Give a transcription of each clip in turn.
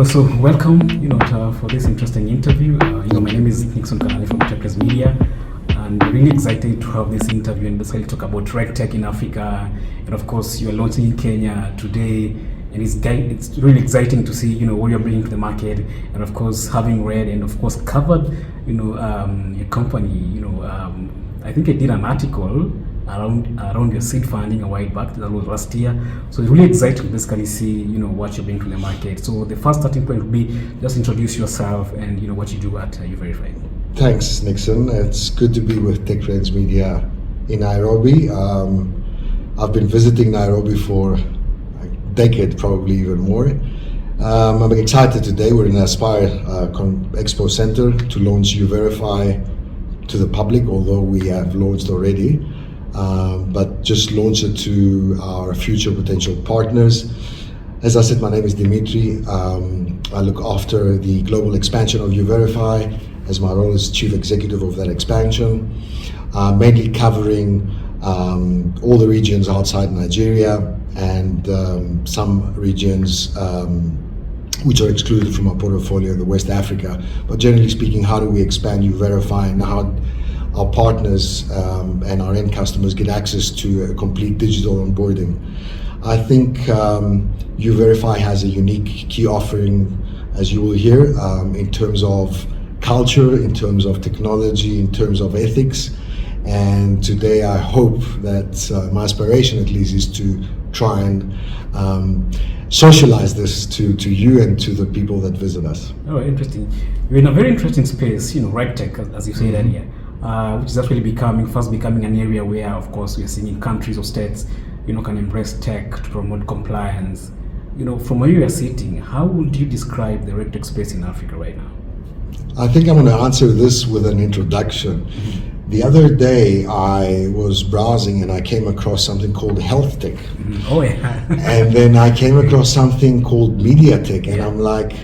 So welcome, for this interesting interview. My name is Dimitri Kanellopolus from EEMEEA, and we're really excited to have this interview and basically talk about regtech in Africa. And of course, you're launching in Kenya today, and it's really exciting to see, what you're bringing to the market. And of course, having read and of course covered, your company. I think I did an article around your seed funding a while back. That was last year. So it's really exciting to basically see what you bring to the market. So the first starting point would be just introduce yourself and what you do at Youverify. Thanks, Nixon. It's good to be with Tech Trends Media in Nairobi. I've been visiting Nairobi for a decade, probably even more. I'm excited today. We're in Aspire Expo Center to launch Youverify to the public, although we have launched already. But just launch it to our future potential partners. As I said, my name is Dimitri. I look after the global expansion of Youverify, as my role is chief executive of that expansion, mainly covering all the regions outside Nigeria and some regions which are excluded from our portfolio in the West Africa. But generally speaking, how do we expand Youverify and how our partners and our end customers get access to a complete digital onboarding? I think Youverify has a unique key offering, as you will hear, in terms of culture, in terms of technology, in terms of ethics. And today I hope that my aspiration at least is to try and socialize this to you and to the people that visit us. Oh, interesting. You're in a very interesting space, regtech, as you said earlier. Which is actually becoming an area where, of course, we are seeing in countries or states, can embrace tech to promote compliance. From where you are sitting, how would you describe the regtech space in Africa right now? I think I'm going to answer this with an introduction. The other day, I was browsing and I came across something called health tech. Oh, yeah. And then I came across something called media tech, and I'm like,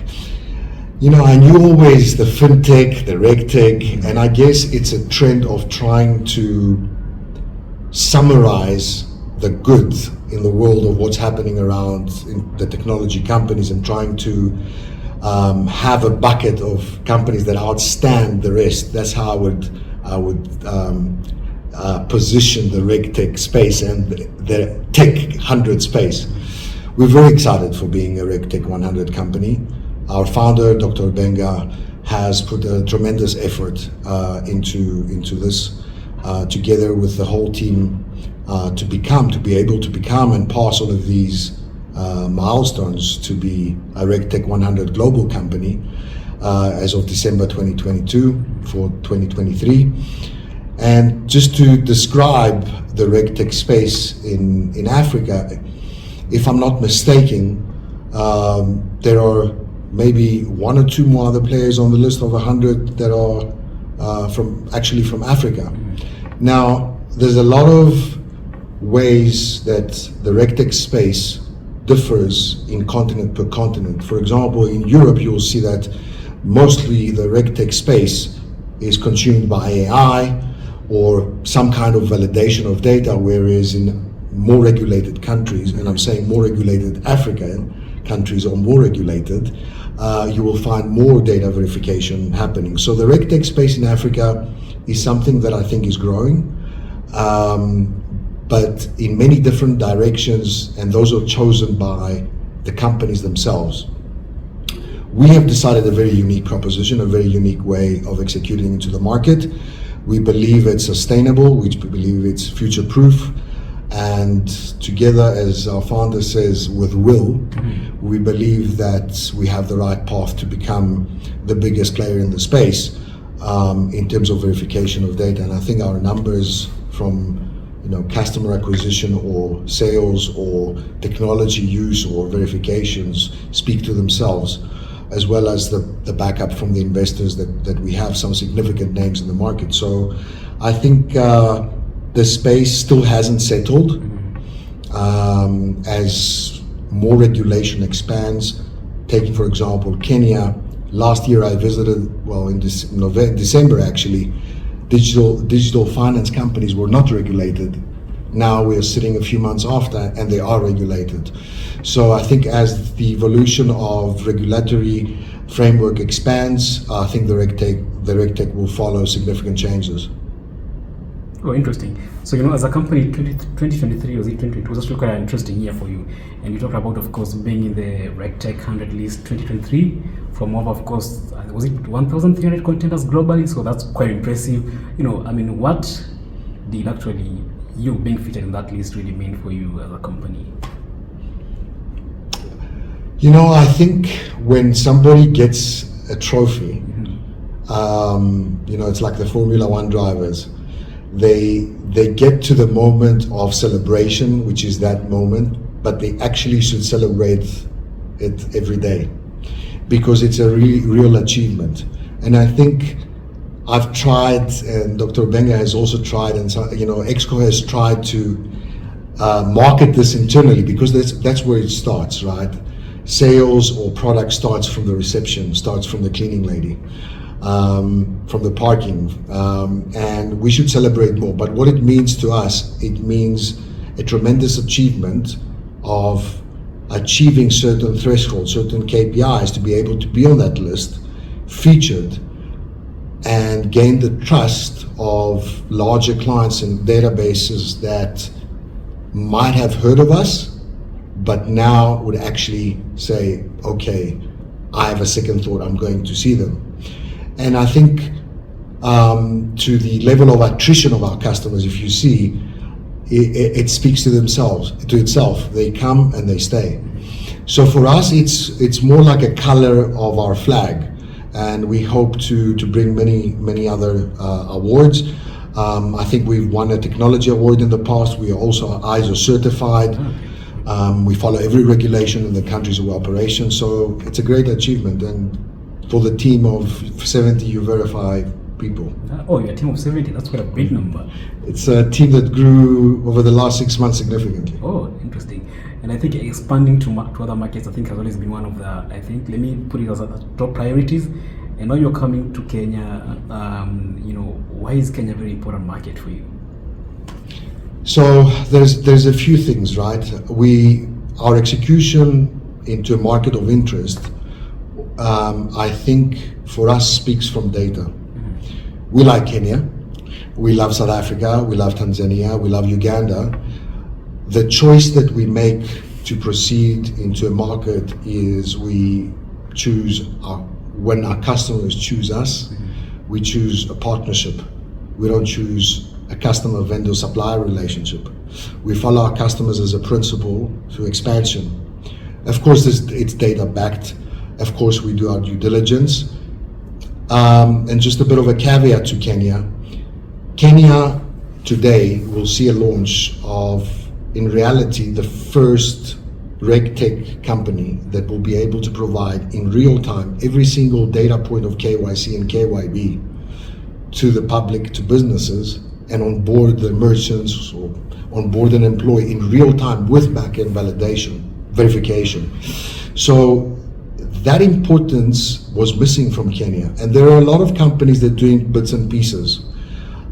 I knew always the fintech, the regtech, and I guess it's a trend of trying to summarize the good in the world of what's happening around in the technology companies and trying to have a bucket of companies that outstand the rest. That's how I would position the regtech space and the Tech 100 space. We're very excited for being a regtech 100 company. Our founder, Dr. Benga, has put a tremendous effort into this, together with the whole team, to be able to become and pass all of these milestones to be a regtech 100 global company as of December 2022 for 2023. And just to describe the regtech space in Africa, if I'm not mistaken, there are maybe one or two more other players on the list of 100 that are from Africa. Now, there's a lot of ways that the regtech space differs in continent per continent. For example, in Europe, you'll see that mostly the regtech space is consumed by AI or some kind of validation of data, whereas in more regulated countries, and I'm saying more regulated African countries or more regulated, you will find more data verification happening. So the regtech space in Africa is something that I think is growing, but in many different directions, and those are chosen by the companies themselves. We have decided a very unique proposition, a very unique way of executing into the market. We believe it's sustainable, we believe it's future-proof, and together, as our founder says, with will, we believe that we have the right path to become the biggest player in the space in terms of verification of data. And I think our numbers from customer acquisition or sales or technology use or verifications speak to themselves, as well as the backup from the investors that we have some significant names in the market. So I think the space still hasn't settled. As more regulation expands, taking for example Kenya, last year I visited, in December actually, digital finance companies were not regulated Now we are sitting a few months after, and they are regulated. So I think as the evolution of regulatory framework expands, I think the regtech will follow significant changes. Oh, interesting. So, as a company, 2023 was it 2022 was actually quite an interesting year for you. And you talked about, of course, being in the regtech 100 list 2023 from over, of course, was it 1,300 contenders globally? So that's quite impressive. What did actually you being featured in that list really mean for you as a company? I think when somebody gets a trophy, it's like the Formula One drivers. They get to the moment of celebration, which is that moment, but they actually should celebrate it every day because it's a real achievement. And I think I've tried, and Dr. Benga has also tried, and Exco has tried to market this internally because that's where it starts, right? Sales or product starts from the reception, starts from the cleaning lady. From the parking, and we should celebrate more. But what it means to us, it means a tremendous achievement of achieving certain thresholds, certain KPIs to be able to be on that list, featured, and gain the trust of larger clients and databases that might have heard of us, but now would actually say, okay, I have a second thought, I'm going to see them. And I think to the level of attrition of our customers, if you see, it speaks to itself. They come and they stay. So for us, it's more like a color of our flag, and we hope to bring many other awards. I think we've won a technology award in the past. We are also ISO certified. We follow every regulation in the countries of operation. So it's a great achievement, and for the team of 70 Youverify people. Oh, you're a team of 70, that's quite a big number. It's a team that grew over the last 6 months significantly. Oh, interesting. And I think expanding to other markets, I think has always been one of the, let me put it as the top priorities. And now you're coming to Kenya, why is Kenya a very important market for you? So there's a few things, right? Our execution into a market of interest, I think for us speaks from data. We like Kenya, we love South Africa, we love Tanzania, we love Uganda. The choice that we make to proceed into a market is we choose when our customers choose us, we choose a partnership. We don't choose a customer vendor supplier relationship. We follow our customers as a principle through expansion. Of course, it's data backed. Of course, we do our due diligence. And just a bit of a caveat to Kenya. Kenya today will see a launch of, in reality, the first regtech company that will be able to provide in real time every single data point of KYC and KYB to the public, to businesses, and onboard the merchants or onboard an employee in real time with back-end verification. So that importance was missing from Kenya, and there are a lot of companies that are doing bits and pieces.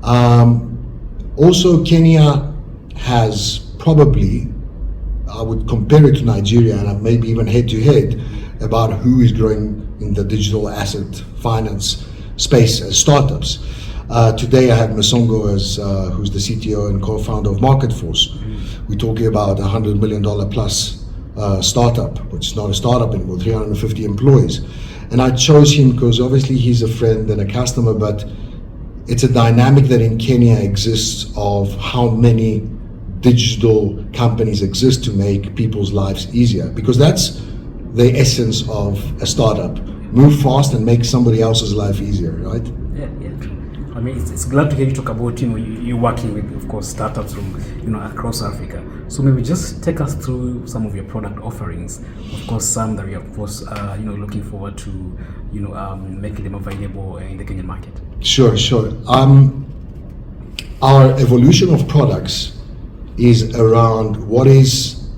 Also, Kenya has probably, I would compare it to Nigeria and maybe even head to head about who is growing in the digital asset finance space as startups. Today I have Masongo who's the CTO and co-founder of MarketForce. We're talking about $100 million plus startup, which is not a startup anymore, 350 employees. And I chose him because obviously he's a friend and a customer, but it's a dynamic that in Kenya exists of how many digital companies exist to make people's lives easier, because that's the essence of a startup. Move fast and make somebody else's life easier, right? Yeah, true. I mean, it's glad to hear you talk about, you working with, of course, startups from, across Africa. So maybe just take us through some of your product offerings. Of course, some that we are, of course, looking forward to, making them available in the Kenyan market. Sure. Our evolution of products is around what is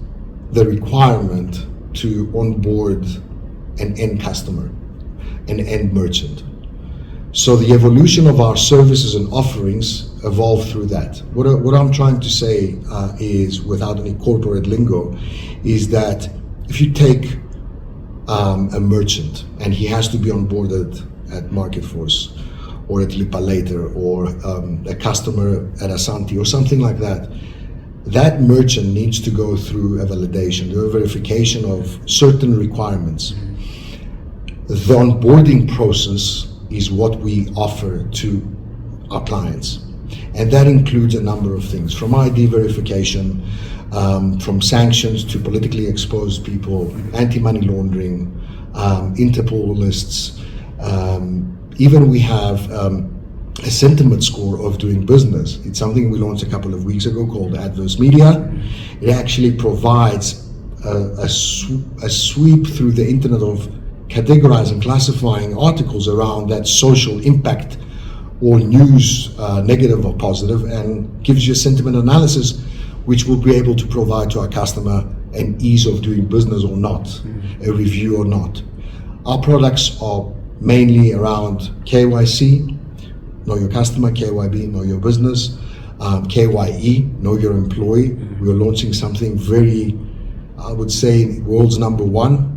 the requirement to onboard an end customer, an end merchant. So the evolution of our services and offerings evolved through that. What I'm trying to say is, without any corporate lingo, is that if you take a merchant and he has to be onboarded at Market Force or at Lipa Later, or a customer at Asante or something like that, that merchant needs to go through a validation, the verification of certain requirements. The onboarding process is what we offer to our clients. And that includes a number of things, from ID verification, from sanctions to politically exposed people, anti-money laundering, Interpol lists. Even we have a sentiment score of doing business. It's something we launched a couple of weeks ago called Adverse Media. It actually provides a sweep through the internet of categorizing, classifying articles around that social impact or news, negative or positive, and gives you a sentiment analysis which will be able to provide to our customer an ease of doing business or not, a review or not. Our products are mainly around KYC, know your customer, KYB, know your business, KYE, know your employee. We are launching something very, I would say, world's number one,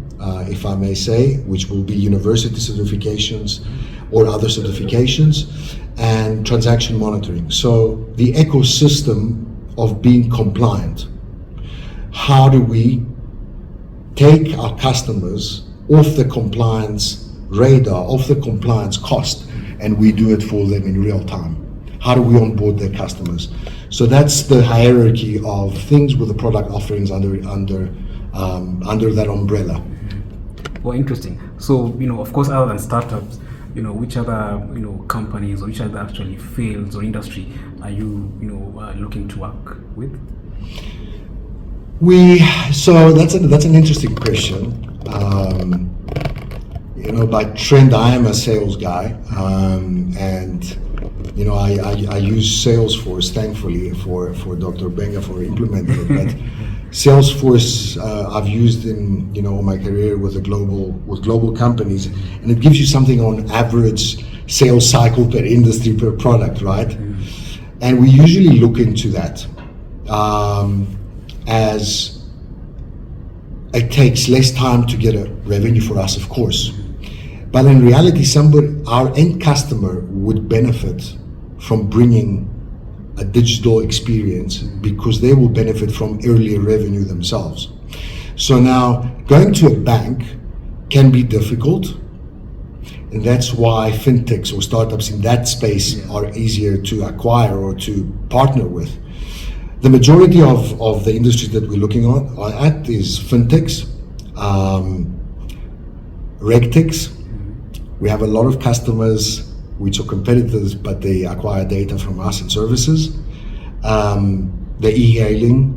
if I may say, which will be university certifications or other certifications, and transaction monitoring. So the ecosystem of being compliant. How do we take our customers off the compliance radar, off the compliance cost, and we do it for them in real time? How do we onboard their customers? So that's the hierarchy of things with the product offerings under that umbrella. Well, interesting. So, of course, other than startups, which other, companies or which other actually fields or industry are you, looking to work with? So that's an interesting question. By trend, I am a sales guy, and I use Salesforce, thankfully, for Dr. Benga for implementing it. But Salesforce I've used in my career with global companies, and it gives you something on average sales cycle per industry per product, right? And we usually look into that as it takes less time to get a revenue for us, of course. But in reality, our end customer would benefit from bringing a digital experience because they will benefit from earlier revenue themselves. So now, going to a bank can be difficult, and that's why fintechs or startups in that space are easier to acquire or to partner with. The majority of the industries that we're looking at is fintechs, regtechs. We have a lot of customers which are competitors, but they acquire data from us and services. The e-hailing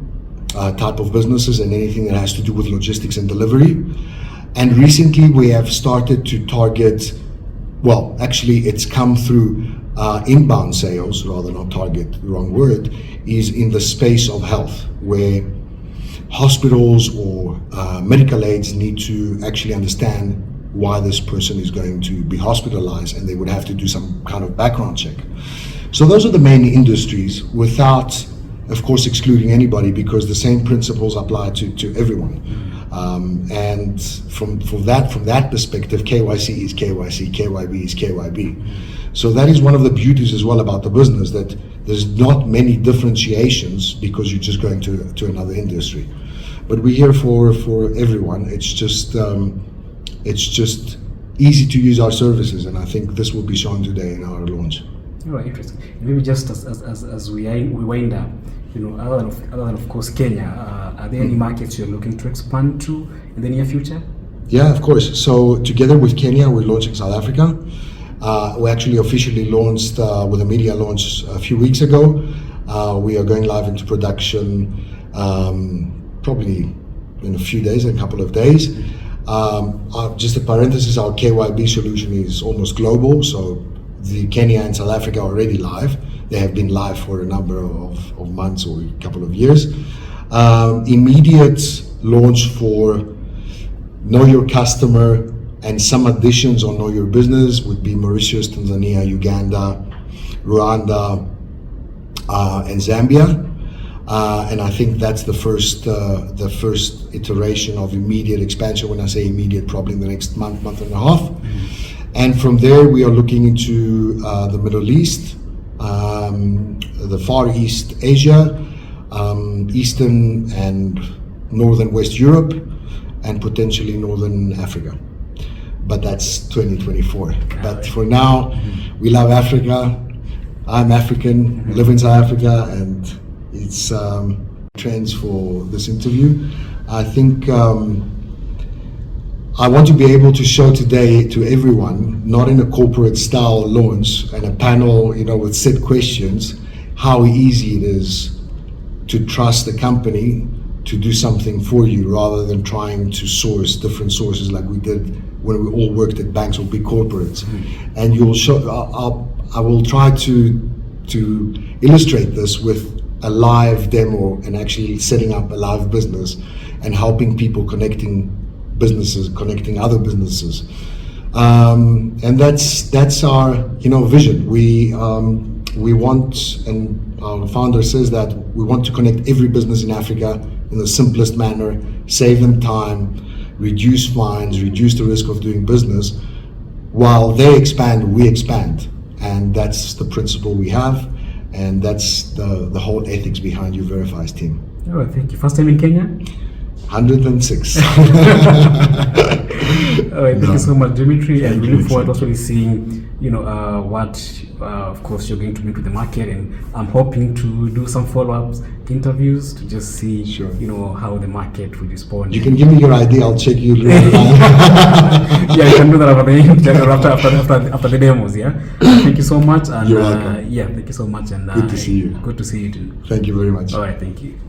type of businesses and anything that has to do with logistics and delivery. And recently we have started to target, well, actually it's come through inbound sales, rather not target, the wrong word, is in the space of health, where hospitals or medical aids need to actually understand why this person is going to be hospitalized, and they would have to do some kind of background check. So those are the main industries, without, of course, excluding anybody, because the same principles apply to everyone. And from that perspective, KYC is KYC, KYB is KYB. So that is one of the beauties as well about the business, that there's not many differentiations because you're just going to another industry. But we're here for everyone. It's just easy to use our services, and I think this will be shown today in our launch. All right, interesting. Maybe just as we wind up, other than of course Kenya, are there any markets you're looking to expand to in the near future? Yeah, of course. So together with Kenya, we're launching South Africa. We actually officially launched with a media launch a few weeks ago. We are going live into production probably in a few days, a couple of days. Just a parenthesis, our KYB solution is almost global, so the Kenya and South Africa are already live. They have been live for a number of months or a couple of years. Immediate launch for Know Your Customer and some additions on Know Your Business would be Mauritius, Tanzania, Uganda, Rwanda, and Zambia. And I think that's the first iteration of immediate expansion. When I say immediate, probably in the next month and a half. And from there, we are looking into the Middle East, the Far East Asia, Eastern and Northern West Europe, and potentially Northern Africa. But that's 2024. But for now, we love Africa. I'm African, live in South Africa, and it's trends for this interview. I think I want to be able to show today to everyone, not in a corporate style launch and a panel, with set questions, how easy it is to trust the company to do something for you, rather than trying to source different sources like we did when we all worked at banks or big corporates. And you'll show. I will try to illustrate this with a live demo and actually setting up a live business and helping people connecting other businesses. And that's our vision. We want, and our founder says that we want to connect every business in Africa in the simplest manner, save them time, reduce fines, reduce the risk of doing business. While they expand, we expand. And that's the principle we have, and that's the whole ethics behind Youverify's team. Oh, thank you. First time in Kenya? 106. All right, thank you so much, Dimitri, and we look forward to also seeing, what, of course, you're going to meet with the market, and I'm hoping to do some follow-ups interviews to just see, how the market will respond. You can give me your ID, I'll check you later. Yeah, you can do that after the demos. Yeah, thank you so much, and you're welcome. yeah, thank you so much, and good to see you. Good to see you too. Thank you very much. All right, thank you.